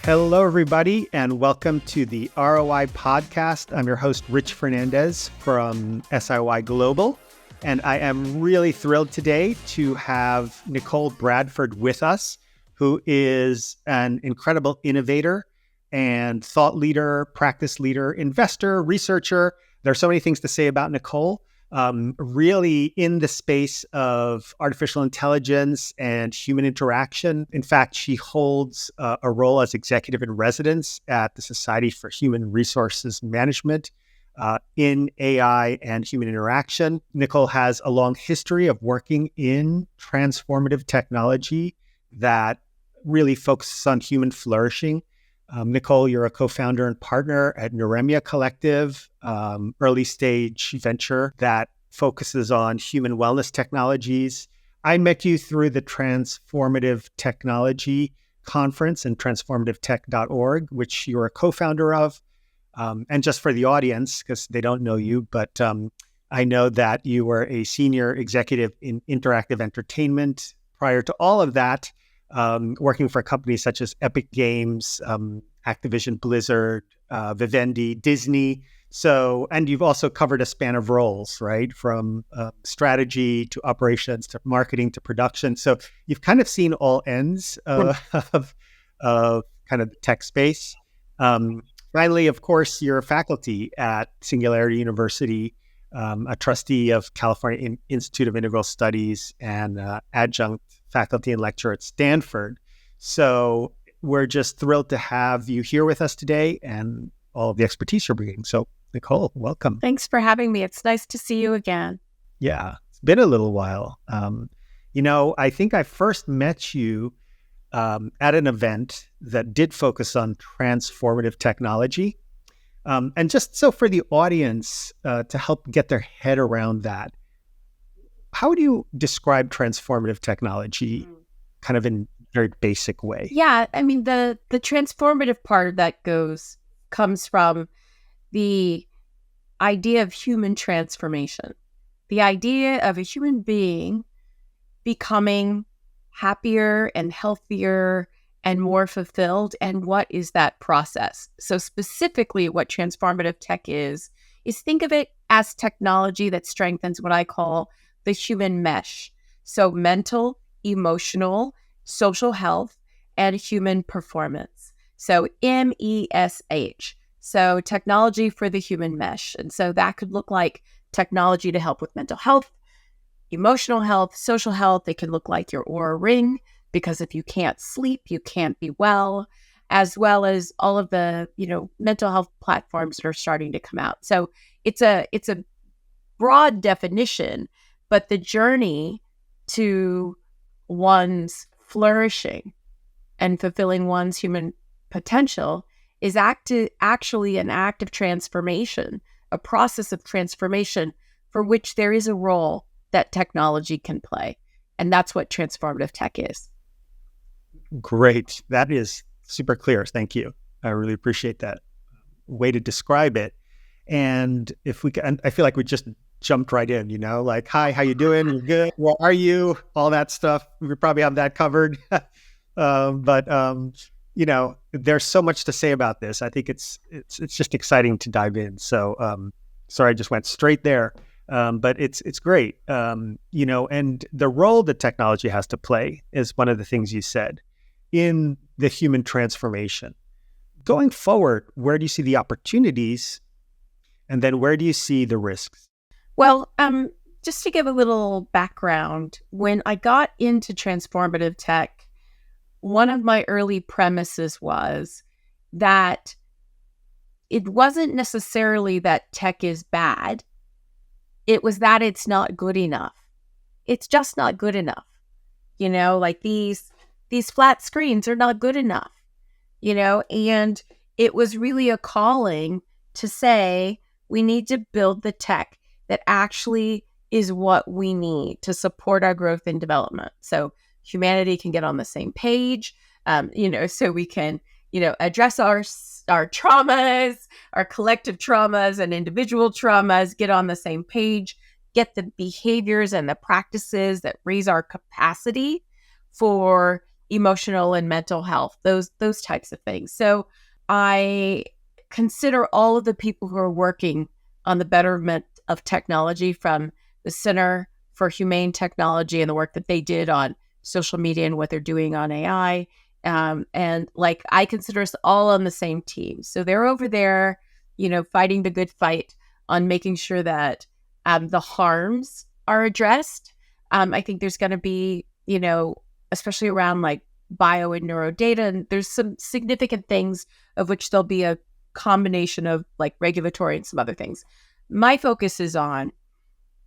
Hello, everybody, and welcome to the ROI podcast. I'm your host, Rich Fernandez from SIY Global, and I am really thrilled today to have Nichol Bradford with us, who is an incredible innovator and thought leader, practice leader, investor, researcher. There are so many things to say about Nichol. Really in the space of artificial intelligence and human interaction. In fact, she holds a role as executive in residence at the Society for Human Resources Management in AI and human interaction. Nichol has a long history of working in transformative technology that really focuses on human flourishing. Nichol, you're a co-founder and partner at Neuremia Collective, early stage venture that focuses on human wellness technologies. I met you through the Transformative Technology Conference and transformativetech.org, which you're a co-founder of. And just for the audience, because they don't know you, but I know that you were a senior executive in interactive entertainment. Prior to all of that, working for companies such as Epic Games, Activision Blizzard, Vivendi, Disney. So, and you've also covered a span of roles, right? From strategy to operations to marketing to production. So you've kind of seen all ends of kind of the tech space. Finally, of course, you're a faculty at Singularity University, a trustee of California Institute of Integral Studies, and adjunct faculty and lecturer at Stanford. So we're just thrilled to have you here with us today and all of the expertise you're bringing. So Nichol, welcome. Thanks for having me. It's nice to see you again. Yeah, it's been a little while. I think I first met you at an event that did focus on transformative technology. And just so for the audience to help get their head around that, how would you describe transformative technology kind of in a very basic way? Yeah, I mean, the transformative part of that comes from the idea of human transformation, the idea of a human being becoming happier and healthier and more fulfilled. And what is that process? So specifically what transformative tech is think of it as technology that strengthens what I call the human mesh. So mental, emotional, social health, and human performance. So MESH. So technology for the human mesh. And so that could look like technology to help with mental health, emotional health, social health. It can look like your Oura Ring, because if you can't sleep, you can't be well as all of the, mental health platforms that are starting to come out. So it's a broad definition, but the journey to one's flourishing and fulfilling one's human potential is actually an act of transformation, a process of transformation for which there is a role that technology can play. And that's what transformative tech is. Great. That is super clear. Thank you. I really appreciate that way to describe it. And if we can, I feel like we just jumped right in, like, hi, how you doing? You're good. Where are you? All that stuff. We probably have that covered. But there's so much to say about this. I think it's just exciting to dive in. So, sorry, I just went straight there. But it's great. And the role that technology has to play is one of the things you said in the human transformation. Going forward, where do you see the opportunities? And then where do you see the risks? Well, just to give a little background, when I got into transformative tech, one of my early premises was that it wasn't necessarily that tech is bad. It was that it's not good enough. It's just not good enough. Like these flat screens are not good enough, and it was really a calling to say, we need to build the tech that actually is what we need to support our growth and development. So humanity can get on the same page, so we can, address our traumas, our collective traumas and individual traumas, get on the same page, get the behaviors and the practices that raise our capacity for emotional and mental health, those types of things. So I consider all of the people who are working on the betterment of technology, from the Center for Humane Technology and the work that they did on social media and what they're doing on AI. And like, I consider us all on the same team. So they're over there, fighting the good fight on making sure that the harms are addressed. I think there's going to be, especially around like bio and neuro data, and there's some significant things of which there'll be a combination of like regulatory and some other things. My focus is on,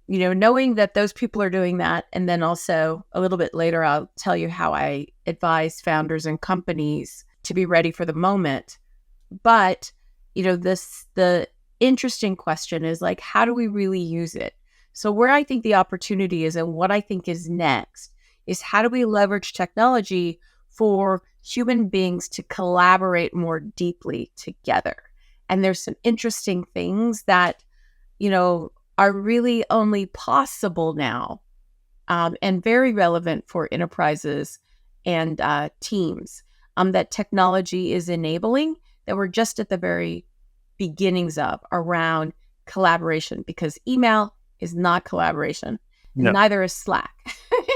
knowing that those people are doing that. And then also a little bit later, I'll tell you how I advise founders and companies to be ready for the moment. But, the interesting question is like, how do we really use it? So where I think the opportunity is and what I think is next is, how do we leverage technology for human beings to collaborate more deeply together? And there's some interesting things that, are really only possible now, and very relevant for enterprises and teams, that technology is enabling, that we're just at the very beginnings of, around collaboration, because email is not collaboration, and No. neither is Slack.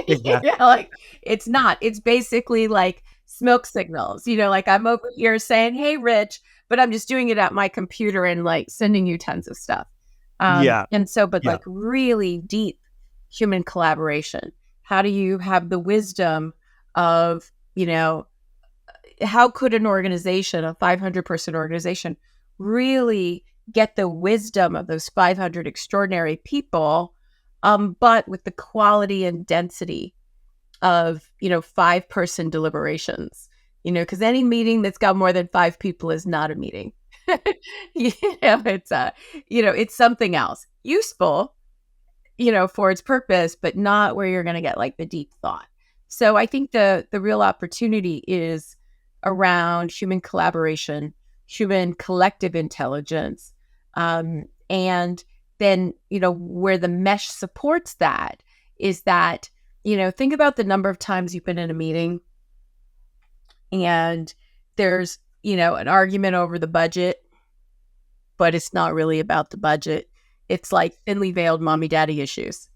Exactly. Like, it's not. It's basically like smoke signals. Like, I'm over here saying, "Hey, Rich," but I'm just doing it at my computer and like sending you tons of stuff. Yeah. And so, but Yeah. like really deep human collaboration. How do you have the wisdom of, how could an organization, a 500-person organization, really get the wisdom of those 500 extraordinary people, but with the quality and density of, 5-person deliberations, because any meeting that's got more than 5 people is not a meeting. It's something else useful, for its purpose, but not where you're going to get like the deep thought. So I think the real opportunity is around human collaboration, human collective intelligence. And then, where the mesh supports that is that, think about the number of times you've been in a meeting and there's, an argument over the budget, but it's not really about the budget. It's like thinly veiled mommy daddy issues,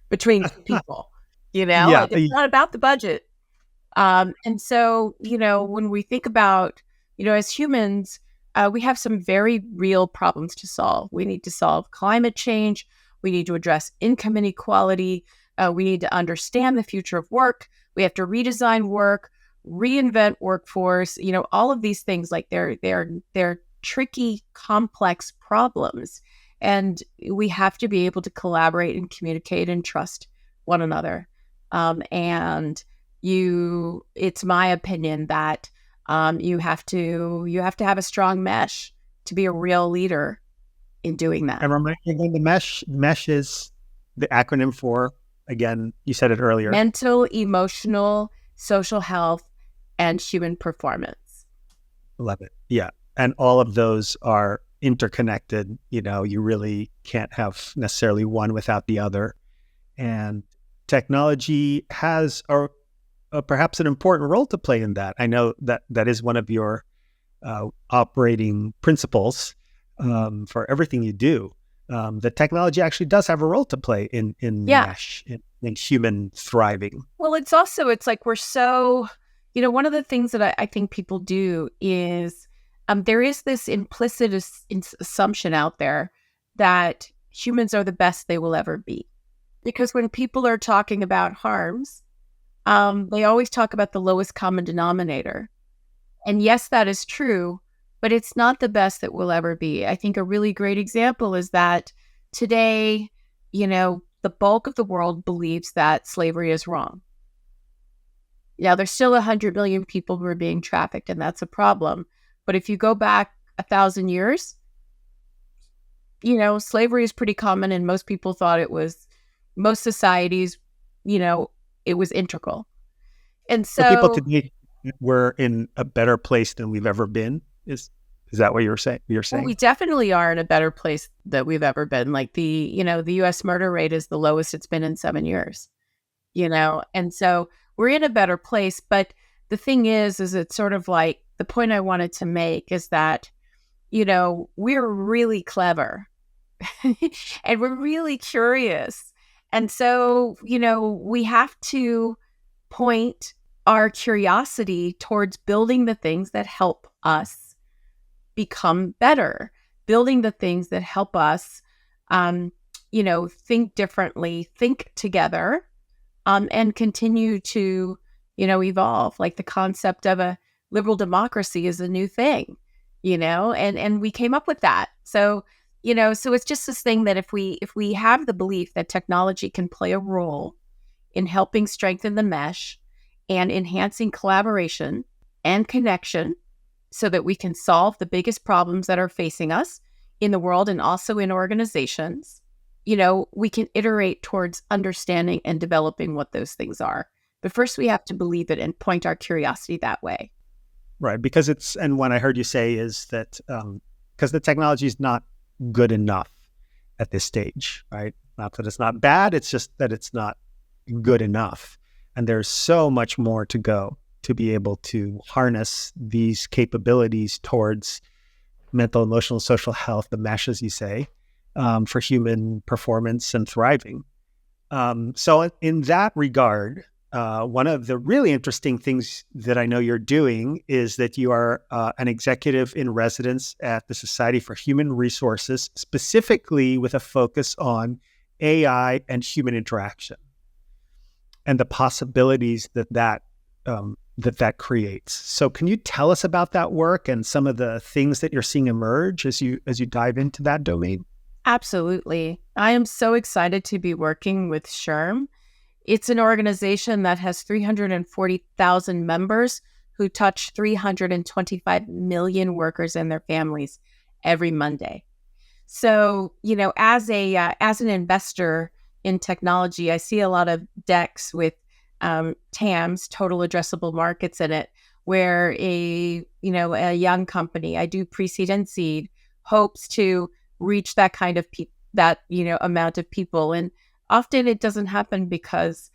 between people, Yeah. it's not about the budget. And so, when we think about, as humans, we have some very real problems to solve. We need to solve climate change. We need to address income inequality. We need to understand the future of work. We have to redesign work, reinvent workforce. All of these things, like they're tricky, complex problems, and we have to be able to collaborate and communicate and trust one another. And it's my opinion that you have to have a strong mesh to be a real leader in doing that. And remember, again, the mesh is the acronym for, again, you said it earlier, mental, emotional, social health, and human performance. Love it. Yeah. And all of those are interconnected. You really can't have necessarily one without the other. And technology has perhaps an important role to play in that. I know that is one of your operating principles for everything you do. The technology actually does have a role to play in mesh, in human thriving. Well, it's like we're so, one of the things that I think people do is there is this implicit assumption out there that humans are the best they will ever be. Because when people are talking about harms, they always talk about the lowest common denominator. And yes, that is true, but it's not the best that we'll ever be. I think a really great example is that today, the bulk of the world believes that slavery is wrong. Now, there's still 100 million people who are being trafficked, and that's a problem. But if you go back 1,000 years, slavery is pretty common, and most people thought most societies, it was integral. And so people today, we're in a better place than we've ever been. Is that what you're saying? Well, we definitely are in a better place than we've ever been. Like the U.S. murder rate is the lowest it's been in 7 years. And so we're in a better place. But the thing is it's sort of like the point I wanted to make is that, we're really clever and we're really curious. And so, we have to point our curiosity towards building the things that help us become better, building the things that help us, think differently, think together, and continue to, evolve. Like the concept of a liberal democracy is a new thing, and we came up with that. So, so it's just this thing that if we have the belief that technology can play a role in helping strengthen the mesh and enhancing collaboration and connection so that we can solve the biggest problems that are facing us in the world and also in organizations, we can iterate towards understanding and developing what those things are. But first we have to believe it and point our curiosity that way. Right. Because and what I heard you say is that because the technology is not good enough at this stage, right? Not that it's not bad, it's just that it's not good enough. And there's so much more to go to be able to harness these capabilities towards mental, emotional, social health, the mesh, as you say, for human performance and thriving. So in that regard, one of the really interesting things that I know you're doing is that you are an executive in residence at the Society for Human Resources, specifically with a focus on AI and human interaction and the possibilities that creates. So can you tell us about that work and some of the things that you're seeing emerge as you dive into that domain? Absolutely. I am so excited to be working with SHRM. It's an organization that has 340,000 members who touch 325 million workers and their families every Monday. So, as an investor in technology, I see a lot of decks with TAMs, total addressable markets, in it, where a young company, I do pre-seed and seed, hopes to reach that kind of amount of people. And often it doesn't happen because,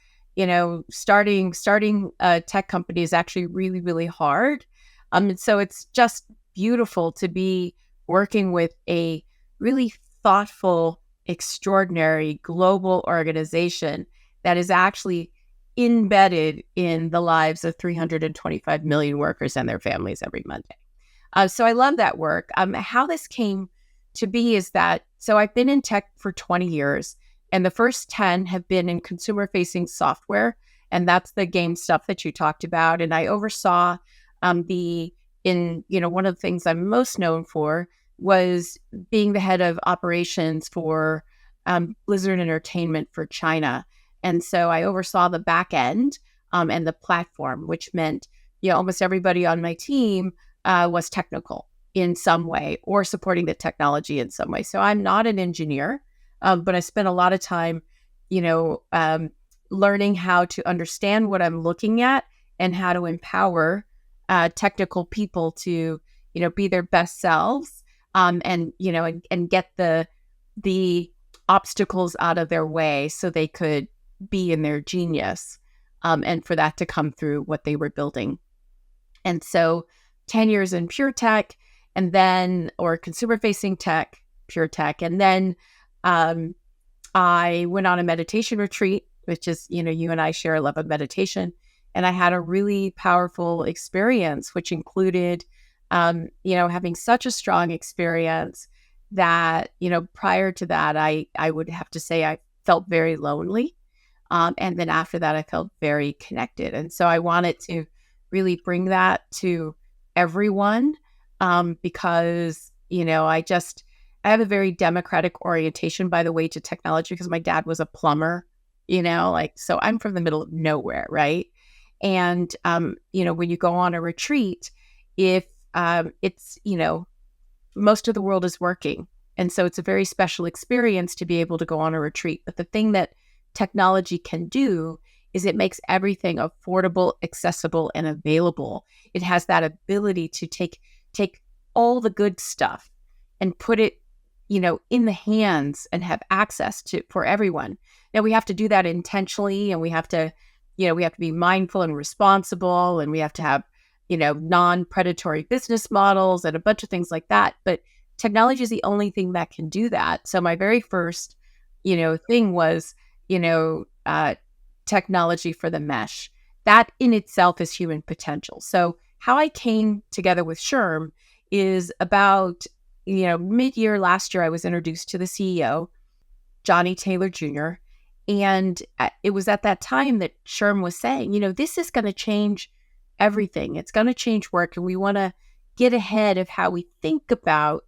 starting a tech company is actually really, really hard. And so it's just beautiful to be working with a really thoughtful, extraordinary global organization that is actually embedded in the lives of 325 million workers and their families every Monday. So I love that work. How this came to be is that, so I've been in tech for 20 years, and the first 10 have been in consumer-facing software, and that's the game stuff that you talked about. And I oversaw one of the things I'm most known for was being the head of operations for Blizzard Entertainment for China. And so I oversaw the back end and the platform, which meant almost everybody on my team was technical in some way or supporting the technology in some way. So I'm not an engineer, but I spent a lot of time, learning how to understand what I'm looking at and how to empower technical people to, be their best selves and get the obstacles out of their way so they could be in their genius and for that to come through what they were building. And so 10 years in pure tech and then, or consumer facing tech, pure tech. And then I went on a meditation retreat, which is, you and I share a love of meditation. And I had a really powerful experience, which included, having such a strong experience that, prior to that, I would have to say I felt very lonely. And then after that, I felt very connected. And so I wanted to really bring that to everyone because, I have a very democratic orientation, by the way, to technology because my dad was a plumber, so I'm from the middle of nowhere, right? And, when you go on a retreat, if it's, most of the world is working. And so it's a very special experience to be able to go on a retreat. But the thing that technology can do is it makes everything affordable, accessible, and available. It has that ability to take all the good stuff and put it, in the hands and have access to for everyone. Now we have to do that intentionally, and we have to, we have to be mindful and responsible, and we have to have, non-predatory business models and a bunch of things like that. But technology is the only thing that can do that. So my very first, thing was, technology for the mesh. That in itself is human potential. So how I came together with SHRM is about, mid-year last year, I was introduced to the CEO, Johnny Taylor Jr. And it was at that time that SHRM was saying, this is going to change everything. It's going to change work. And we want to get ahead of how we think about,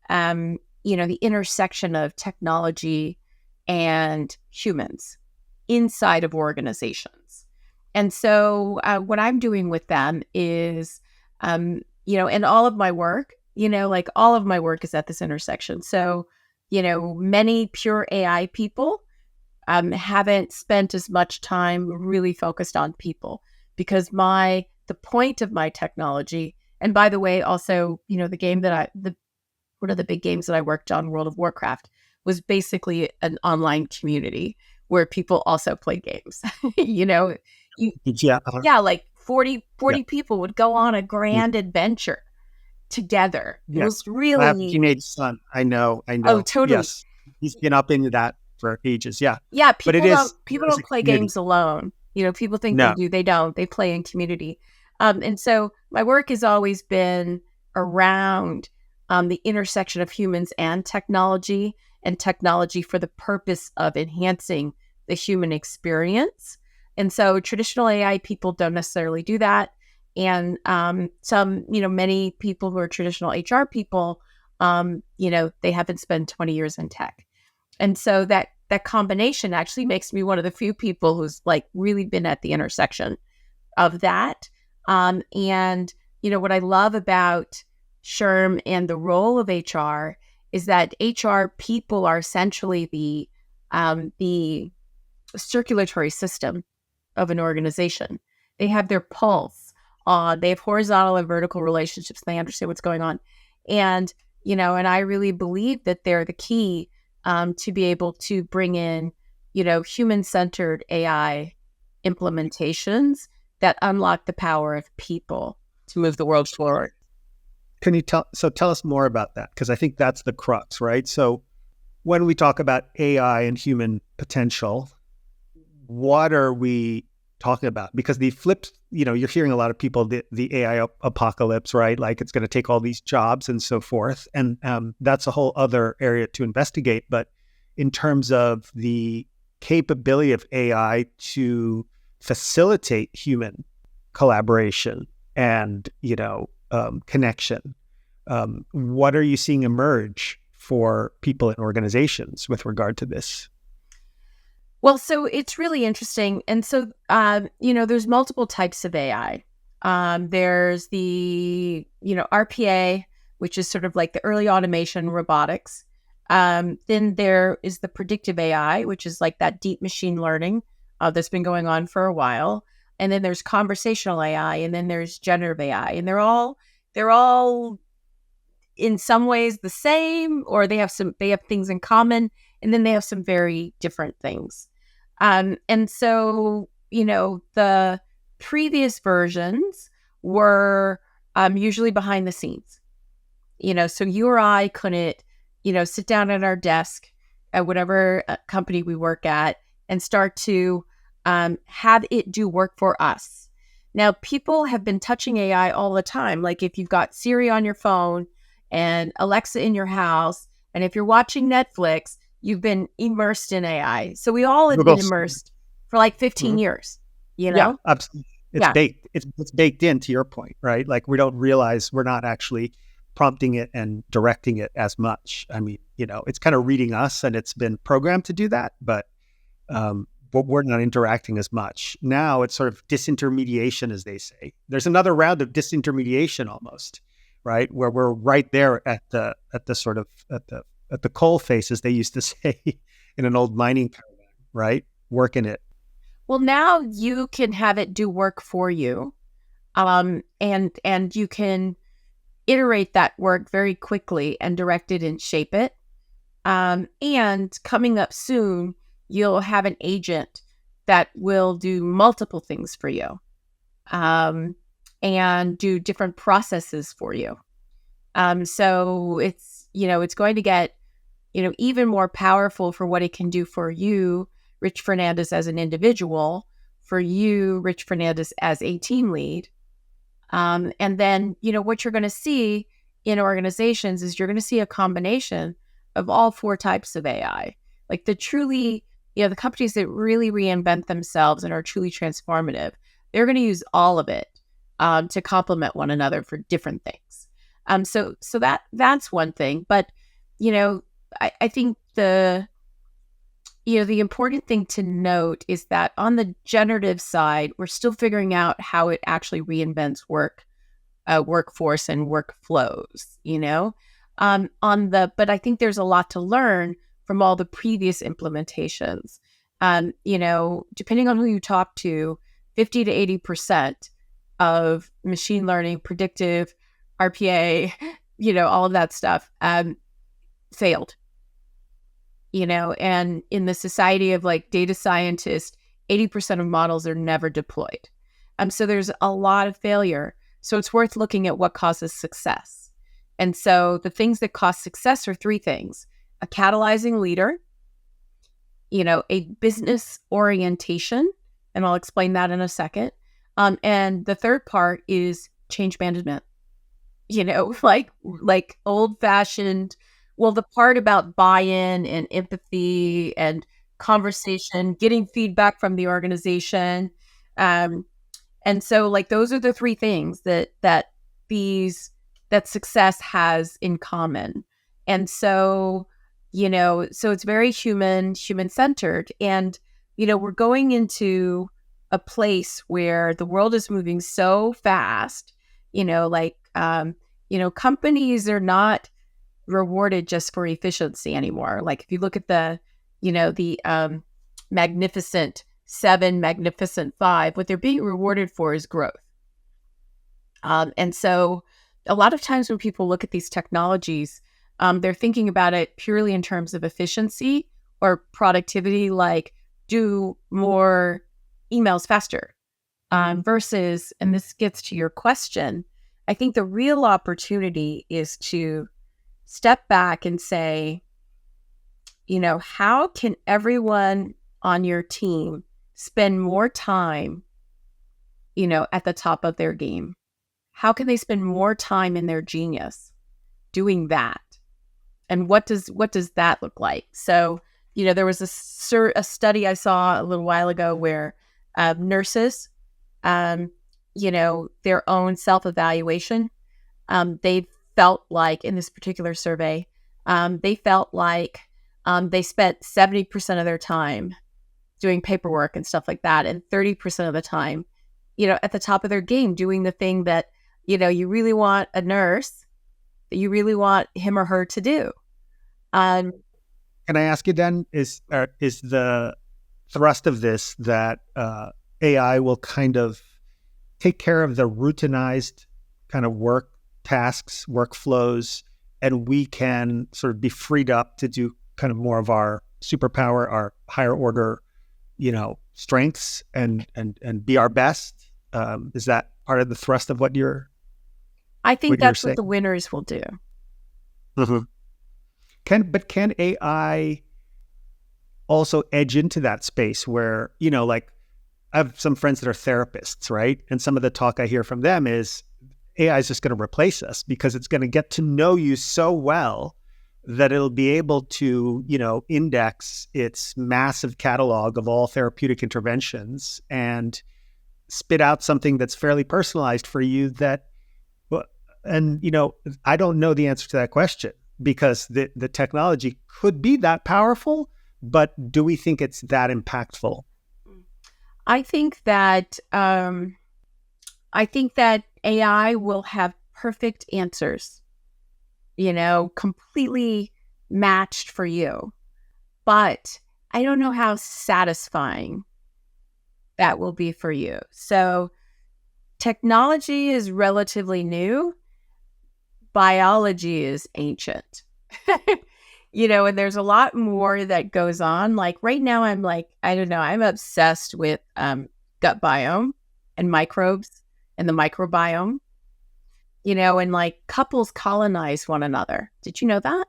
the intersection of technology and humans inside of organizations. And so what I'm doing with them is, and all of my work, all of my work is at this intersection. So, many pure AI people haven't spent as much time really focused on people, because the point of my technology, and by the way, also, the game that one of the big games that I worked on, World of Warcraft, was basically an online community where people also play games. Yeah. Yeah, like 40 Yeah. people would go on a grand adventure together. It Yeah. was I have a really, teenage son. I know. oh, totally. Yes. He's been up into that for ages. Yeah. Yeah, But people don't people there's a don't play community. games alone. People think they No. do, they don't. They play in community. And so my work has always been around the intersection of humans and technology for the purpose of enhancing the human experience. And so traditional AI people don't necessarily do that. And many people who are traditional HR people, they haven't spent 20 years in tech. And so that combination actually makes me one of the few people who's like really been at the intersection of that. And what I love about SHRM and the role of HR is that HR people are essentially the circulatory system of an organization. They have their pulse. They have horizontal and vertical relationships. They understand what's going on. And, and I really believe that they're the key to be able to bring in, human-centered AI implementations that unlock the power of people to move the world forward. Can you tell us more about that? Because I think that's the crux, right? So when we talk about AI and human potential, what are we talking about? Because the flips, you're hearing a lot of people, the AI apocalypse, right? Like it's going to take all these jobs and so forth. And that's a whole other area to investigate. But in terms of the capability of AI to facilitate human collaboration and, connection, what are you seeing emerge for people in organizations with regard to this? Well, so it's really interesting. And so, there's multiple types of AI. There's the, RPA, which is sort of like the early automation robotics. Then there is the predictive AI, which is like that deep machine learning that's been going on for a while. And then there's conversational AI, and then there's generative AI. And they're all in some ways the same, or they have things in common, and then they have some very different things. And so, the previous versions were usually behind the scenes. So you or I couldn't, sit down at our desk at whatever company we work at and start to have it do work for us. Now, people have been touching AI all the time. Like if you've got Siri on your phone and Alexa in your house, and if you're watching Netflix, you've been immersed in AI. So we all have been immersed for like 15 years, Yeah, absolutely. It's baked. It's baked in, to your point, right? Like we don't realize we're not actually prompting it and directing it as much. I mean, it's kind of reading us, and it's been programmed to do that, but we're not interacting as much. Now it's sort of disintermediation, as they say. There's another round of disintermediation almost, right? Where we're right there at the coal face, as they used to say in an old mining paradigm, right? Working it. Well, now you can have it do work for you, and you can iterate that work very quickly and direct it and shape it. And coming up soon, you'll have an agent that will do multiple things for you, and do different processes for you. So it's going to get, even more powerful for what it can do for you, Rich Fernandez, as an individual, for you, Rich Fernandez, as a team lead. And then, what you're going to see in organizations is you're going to see a combination of all four types of AI. Like the truly, the companies that really reinvent themselves and are truly transformative, they're going to use all of it to complement one another for different things. So that's one thing. But, I think the important thing to note is that on the generative side, we're still figuring out how it actually reinvents workforce and workflows, but I think there's a lot to learn from all the previous implementations. Depending on who you talk to, 50 to 80% of machine learning, predictive, RPA, all of that stuff, failed. And in the society of like data scientists, 80% of models are never deployed. So there's a lot of failure. So it's worth looking at what causes success. And so the things that cause success are three things: a catalyzing leader, a business orientation, and I'll explain that in a second. And the third part is change management, like old fashioned. Well, the part about buy-in and empathy and conversation, getting feedback from the organization. And so like those are the three things that success has in common. And so, so it's very human centered. And, we're going into a place where the world is moving so fast, companies are not rewarded just for efficiency anymore. Like if you look at the Magnificent Seven, Magnificent Five, what they're being rewarded for is growth. And so a lot of times when people look at these technologies, they're thinking about it purely in terms of efficiency or productivity, like do more emails faster, versus, and this gets to your question, I think the real opportunity is to step back and say, how can everyone on your team spend more time, at the top of their game? How can they spend more time in their genius doing that? And what does that look like? So, there was a study I saw a little while ago where nurses, their own self-evaluation, they felt like in this particular survey, they felt like they spent 70% of their time doing paperwork and stuff like that, and 30% of the time, at the top of their game, doing the thing that, you really want a nurse, that you really want him or her to do. Can I ask you then, is the thrust of this that AI will kind of take care of the routinized kind of work tasks, workflows, and we can sort of be freed up to do kind of more of our superpower, our higher order, strengths and be our best? Is that part of the thrust of what you're I think that's saying? What the winners will do. Mm-hmm. Can AI also edge into that space where, like I have some friends that are therapists, right? And some of the talk I hear from them is AI is just going to replace us because it's going to get to know you so well that it'll be able to, index its massive catalog of all therapeutic interventions and spit out something that's fairly personalized for you I don't know the answer to that question because the technology could be that powerful, but do we think it's that impactful? I think that AI will have perfect answers, completely matched for you. But I don't know how satisfying that will be for you. So technology is relatively new. Biology is ancient. And there's a lot more that goes on. Like right now, I'm like, I don't know, I'm obsessed with gut biome and microbes and the microbiome, and like couples colonize one another. Did you know that?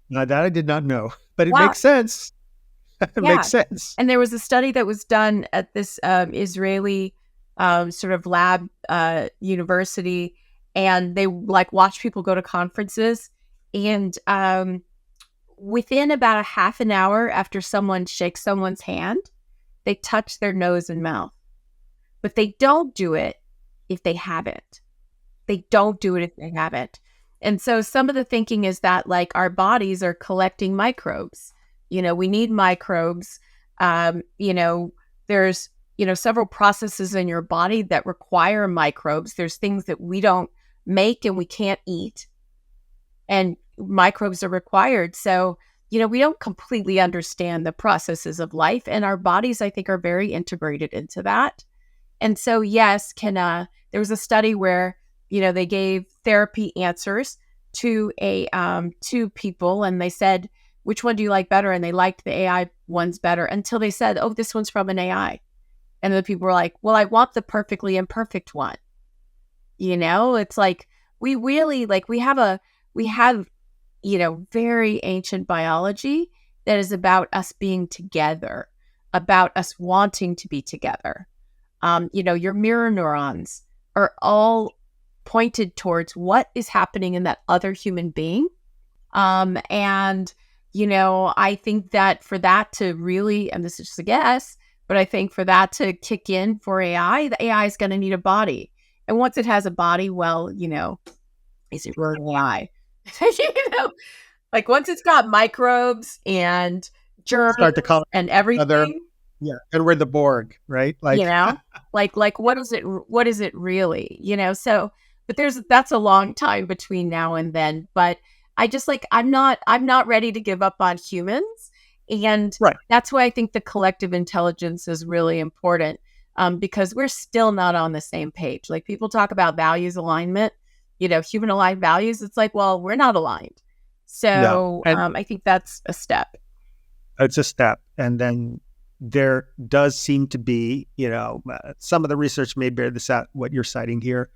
Now that I did not know, but it Wow. makes sense. It Yeah. makes sense. And there was a study that was done at this Israeli sort of lab university, and they like watched people go to conferences, and within about a half an hour after someone shakes someone's hand, they touch their nose and mouth. But they don't do it if they haven't. They don't do it if they haven't. And so some of the thinking is that like our bodies are collecting microbes. We need microbes. There's, several processes in your body that require microbes. There's things that we don't make and we can't eat, and microbes are required. So, we don't completely understand the processes of life, and our bodies, I think, are very integrated into that. And so, yes, there was a study where, they gave therapy answers to to people, and they said, which one do you like better? And they liked the AI ones better until they said, oh, this one's from an AI. And the people were like, well, I want the perfectly imperfect one. It's like, we really we have, very ancient biology that is about us being together, about us wanting to be together. Your mirror neurons are all pointed towards what is happening in that other human being. And, I think that for that to really, and this is just a guess, but I think for that to kick in for AI, the AI is going to need a body. And once it has a body, well, is it really AI? Like once it's got microbes and germs Start to call and other, everything, yeah, and we're the Borg, right? you Like, know, like what is it really, so, but that's a long time between now and then. But I just I'm not ready to give up on humans. And right. that's why I think the collective intelligence is really important, because we're still not on the same page. Like people talk about values alignment, human aligned values. It's like, well, we're not aligned. Yeah. So And I think that's a step. it's a step. And then there does seem to be, some of the research may bear this out, what you're citing here,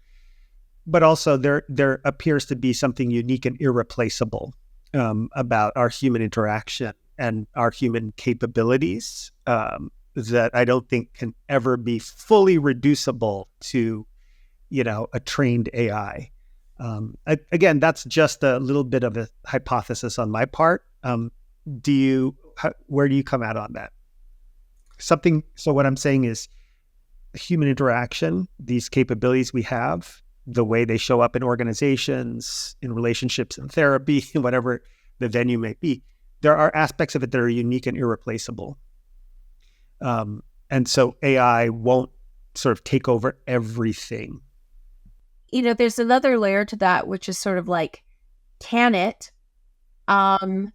but also there appears to be something unique and irreplaceable about our human interaction and our human capabilities that I don't think can ever be fully reducible to, a trained AI. Again, that's just a little bit of a hypothesis on my part. Where do you come out on that? So what I'm saying is human interaction, these capabilities we have, the way they show up in organizations, in relationships, in therapy, whatever the venue may be, there are aspects of it that are unique and irreplaceable. And so AI won't sort of take over everything. There's another layer to that, which is sort of like, can it? And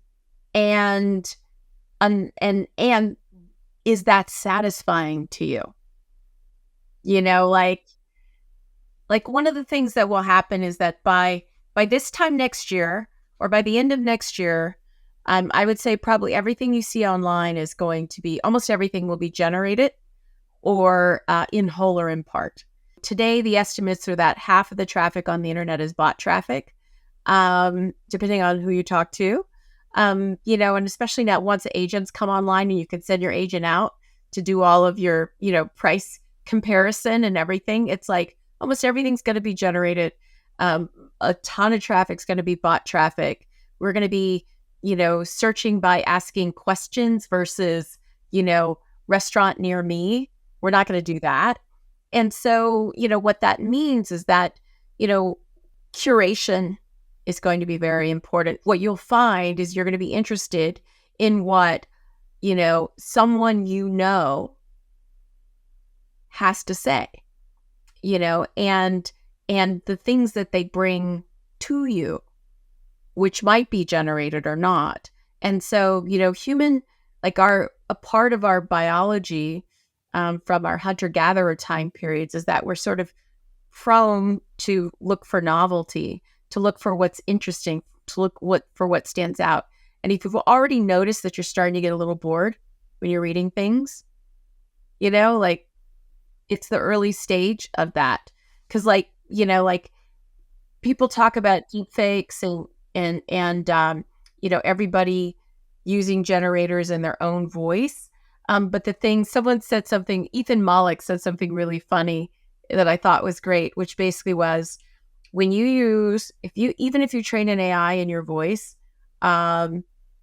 is that satisfying to you? Like one of the things that will happen is that by this time next year, or by the end of next year, I would say probably everything you see online is going to be, almost everything will be generated or in whole or in part. Today, the estimates are that half of the traffic on the internet is bot traffic, depending on who you talk to. And especially now once agents come online and you can send your agent out to do all of your, price comparison and everything, it's like almost everything's going to be generated. A ton of traffic's going to be bot traffic. We're going to be, searching by asking questions versus, restaurant near me. We're not going to do that. And so, what that means is that, curation is going to be very important. What you'll find is you're going to be interested in what, someone has to say, and the things that they bring to you, which might be generated or not. And so, human, a part of our biology from our hunter-gatherer time periods is that we're sort of prone to look for novelty, to look for what's interesting, to look for what stands out. And if you've already noticed that you're starting to get a little bored when you're reading things, like it's the early stage of that. Because like people talk about deep fakes and everybody using generators in their own voice. But Ethan Mollick said something really funny that I thought was great, which basically was, when if you train an AI in your voice,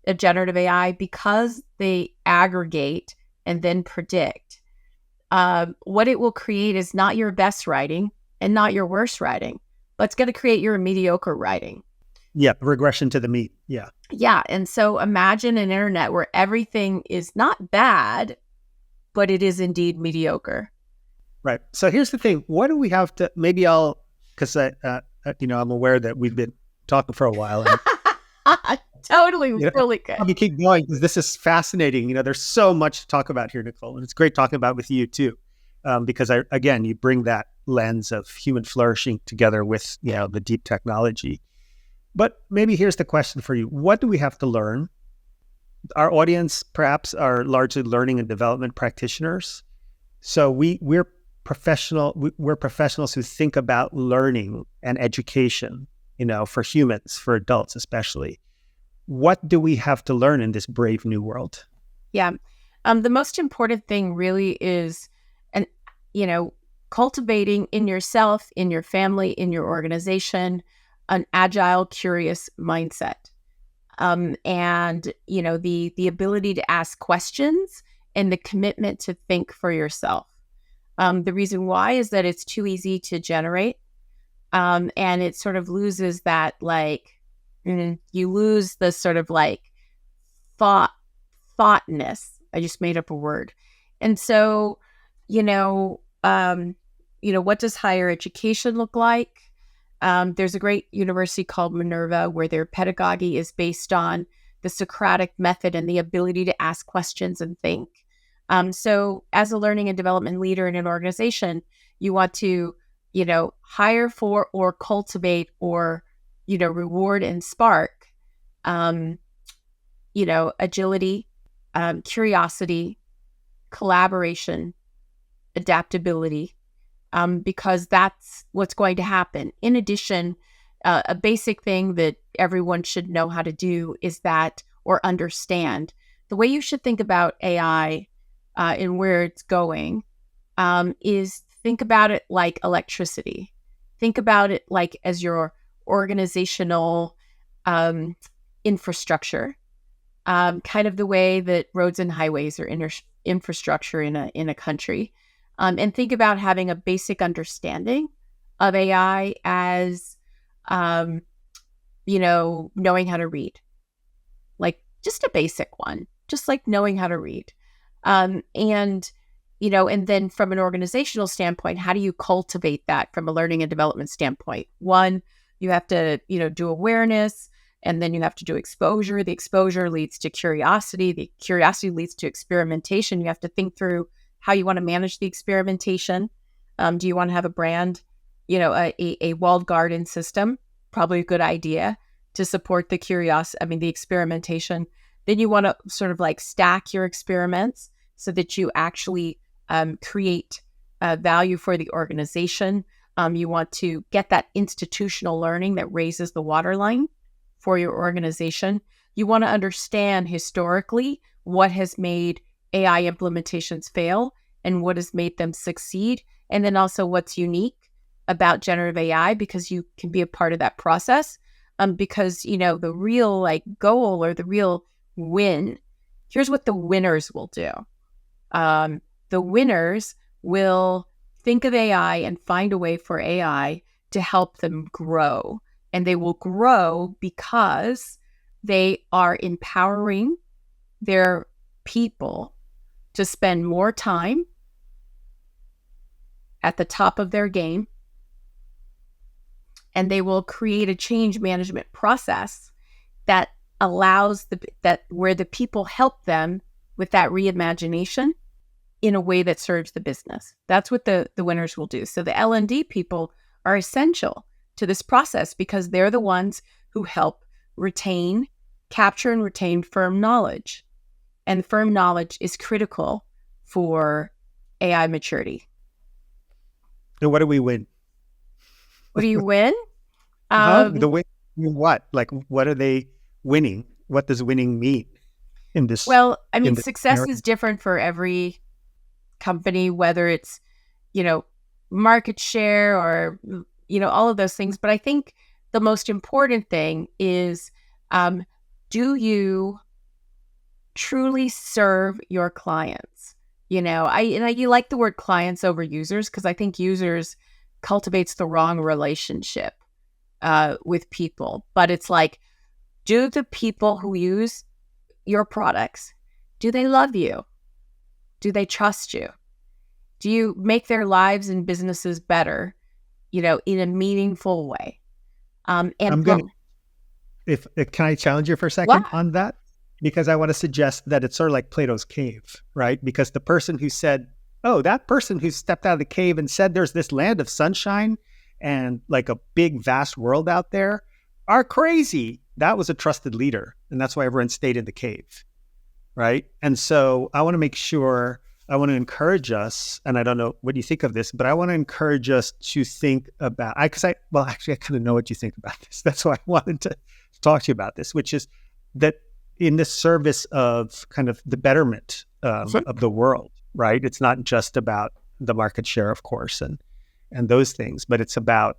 a generative AI, because they aggregate and then predict, what it will create is not your best writing and not your worst writing, but it's going to create your mediocre writing. Yeah, regression to the mean. Yeah. Yeah. And so imagine an internet where everything is not bad, but it is indeed mediocre. Right. So here's the thing. What do we have to, because I'm aware that we've been talking for a while. And, totally. Really good. Let me keep going, because this is fascinating. There's so much to talk about here, Nichol, and it's great talking about with you too. Because you bring that lens of human flourishing together with, the deep technology. But maybe here's the question for you. What do we have to learn? Our audience perhaps are largely learning and development practitioners. So we're professionals who think about learning and education, for humans, for adults especially. What do we have to learn in this brave new world? Yeah. The most important thing really is, cultivating in yourself, in your family, in your organization, an agile, curious mindset. And the ability to ask questions and the commitment to think for yourself. The reason why is that it's too easy to generate. And it sort of loses that, you lose the sort of thoughtness. I just made up a word. And so, what does higher education look like? There's a great university called Minerva where their pedagogy is based on the Socratic method and the ability to ask questions and think. So as a learning and development leader in an organization, you want to, hire for or cultivate or, reward and spark, agility, curiosity, collaboration, adaptability, because that's what's going to happen. In addition, a basic thing that everyone should know how to do is or understand, the way you should think about AI and where it's going is think about it like electricity. Think about it like as your organizational infrastructure, kind of the way that roads and highways are infrastructure in a country. And think about having a basic understanding of AI as, knowing how to read, like just a basic one, just like knowing how to read. And then from an organizational standpoint, how do you cultivate that from a learning and development standpoint? One, you have to, do awareness, and then you have to do exposure. The exposure leads to curiosity. The curiosity leads to experimentation. You have to think through how you want to manage the experimentation. Do you want to have a brand, a walled garden system? Probably a good idea to support the the experimentation. Then you want to sort of stack your experiments so that you actually create value for the organization. You want to get that institutional learning that raises the waterline for your organization. You want to understand historically what has made AI implementations fail and what has made them succeed. And then also what's unique about generative AI, because you can be a part of that process. Because, the real goal or the real win, here's what the winners will do. The winners will think of AI and find a way for AI to help them grow. And they will grow because they are empowering their people to spend more time at the top of their game. And they will create a change management process that allows where the people help them with that reimagination in a way that serves the business. That's what the winners will do. So the L&D people are essential to this process because they're the ones who help retain, capture and retain firm knowledge. And firm knowledge is critical for AI maturity. And what do we win? What do you win? The win, what? Like, what are they winning? What does winning mean in this? Well, I mean, in this success narrative? is different for every company, whether it's, market share or, all of those things. But I think the most important thing is, do you truly serve your clients? You like the word clients over users because I think users cultivates the wrong relationship with people. But it's like, do the people who use your products, do they love you? Do they trust you? Do you make their lives and businesses better, in a meaningful way? And I'm gonna. If can I challenge you for a second Wow. on that? Because I want to suggest that it's sort of like Plato's cave, right? Because the person who said, "Oh, that person who stepped out of the cave and said there's this land of sunshine and like a big vast world out there," are crazy. That was a trusted leader, and that's why everyone stayed in the cave, right? And so I want to make sure, I want to encourage us, and I don't know what you think of this, but I want to encourage us to think about, well, actually, I kind of know what you think about this. That's why I wanted to talk to you about this, which is that in the service of kind of the betterment of the world, right? It's not just about the market share, of course, and those things, but it's about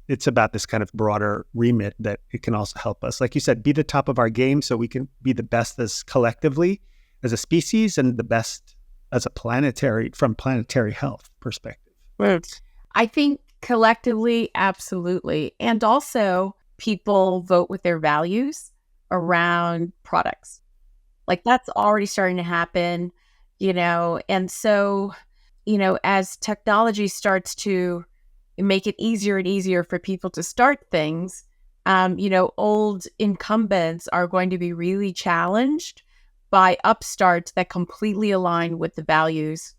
this kind of broader remit that it can also help us, like you said, be the top of our game so we can be the best as collectively as a species and the best as a from planetary health perspective. Right. I think collectively, absolutely. And also people vote with their values around products. Like that's already starting to happen, and so, as technology starts to make it easier and easier for people to start things, old incumbents are going to be really challenged by upstarts that completely align with the values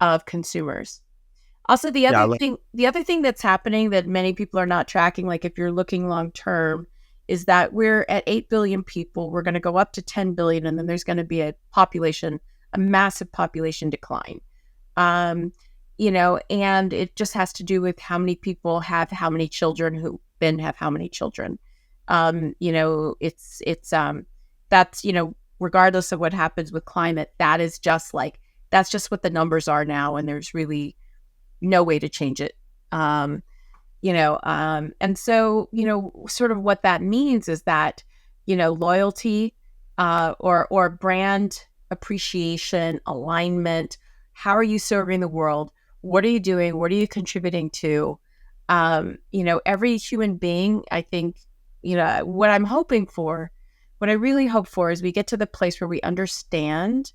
of consumers. Also, the Yeah, other thing that's happening that many people are not tracking, like if you're looking long term, is that we're at 8 billion people. We're going to go up to 10 billion, and then there's going to be a massive population decline. And it just has to do with how many people have how many children, who then have how many children. That's, regardless of what happens with climate, that's just what the numbers are now. And there's really no way to change it. And so, sort of what that means is that, loyalty, or brand appreciation, alignment. How are you serving the world? What are you doing? What are you contributing to? Every human being, I think, what I really hope for is we get to the place where we understand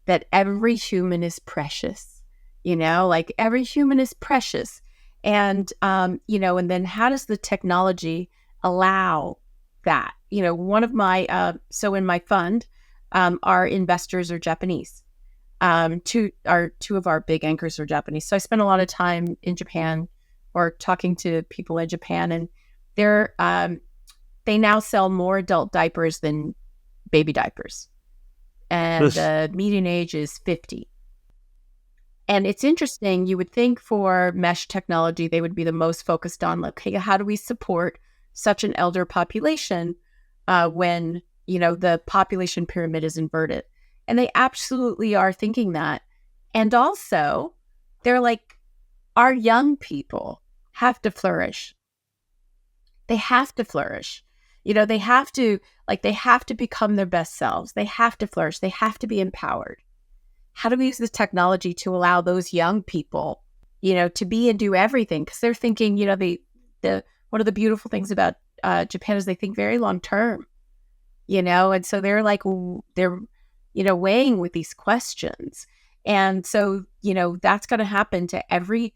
that every human is precious, like every human is precious. And, and then how does the technology allow that? One of my, so in my fund, our investors are Japanese. Two of our big anchors are Japanese. So I spent a lot of time in Japan or talking to people in Japan, and they now sell more adult diapers than baby diapers. And the median age is 50. And it's interesting, you would think for mesh technology, they would be the most focused on, like, hey, how do we support such an elder population when, the population pyramid is inverted? And they absolutely are thinking that. And also, they're like, our young people have to flourish. They have to flourish. They have to become their best selves. They have to flourish. They have to be empowered. How do we use this technology to allow those young people, to be and do everything? Because they're thinking, one of the beautiful things about Japan is they think very long term, and so they're like, they're, weighing with these questions. And so, that's going to happen to every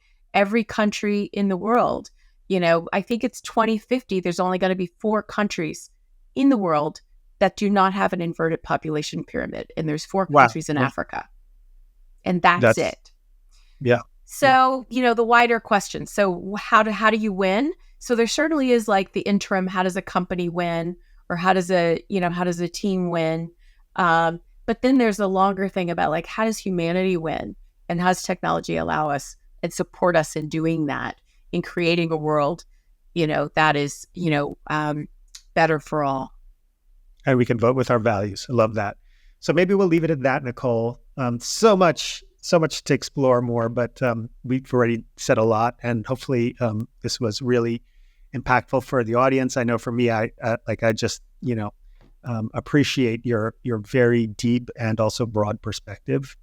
country in the world. I think it's 2050. There's only going to be 4 countries in the world that do not have an inverted population pyramid. And there's 4 countries in Africa. And that's it. Yeah. So, the wider question. So how do you win? So there certainly is like the interim, how does a company win? or how does a team win? But then there's a longer thing about like, how does humanity win? And how does technology allow us and support us in doing that, in creating a world, that is, better for all. And we can vote with our values. I love that. So maybe we'll leave it at that, Nichol. So much to explore more, but we've already said a lot, and hopefully this was really impactful for the audience. I know for me, I just appreciate your very deep and also broad perspective.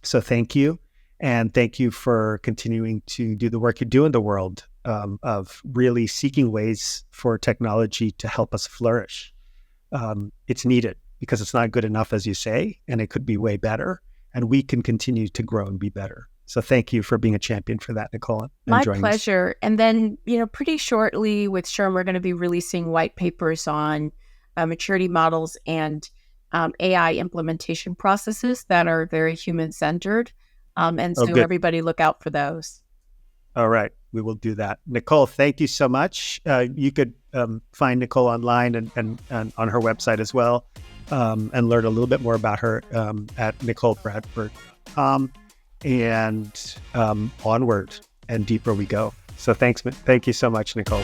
So thank you, and thank you for continuing to do the work you do in the world of really seeking ways for technology to help us flourish. It's needed because it's not good enough, as you say, and it could be way better, and we can continue to grow and be better. So thank you for being a champion for that, Nichol. My pleasure. And then, pretty shortly with SHRM, we're going to be releasing white papers on maturity models and AI implementation processes that are very human-centered. And so everybody look out for those. All right. We will do that. Nichol, thank you so much. You could find Nichol online and on her website as well, and learn a little bit more about her at nicholbradford.com, and onward and deeper we go. So thank you so much, Nichol.